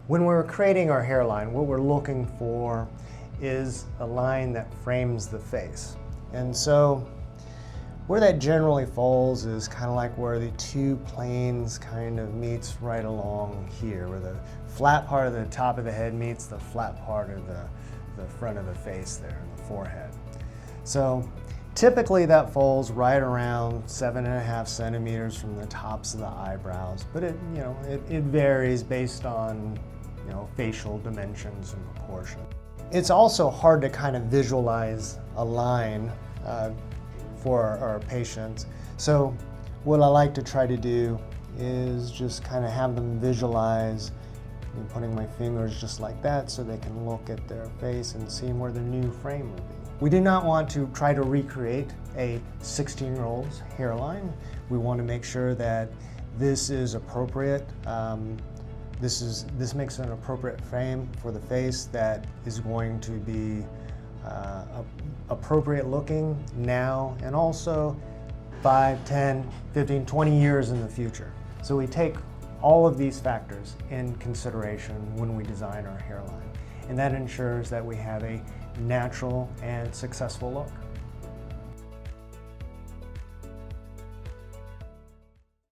When we're creating our hairline, what we're looking for is a line that frames the face. And so where that generally falls is kind of like where the two planes kind of meets right along here, where the flat part of the top of the head meets the flat part of the front of the face there, the forehead. So typically that falls right around 7.5 centimeters from the tops of the eyebrows, but it varies based on facial dimensions and proportion. It's also hard to kind of visualize a line for our patients. So what I like to try to do is just kind of have them visualize, putting my fingers just like that so they can look at their face and see where the new frame would be. We do not want to try to recreate a 16-year-old's hairline. We want to make sure that this is appropriate. This makes an appropriate frame for the face that is going to be appropriate looking now and also 5, 10, 15, 20 years in the future. So we take all of these factors in consideration when we design our hairline, and that ensures that we have a natural and successful look.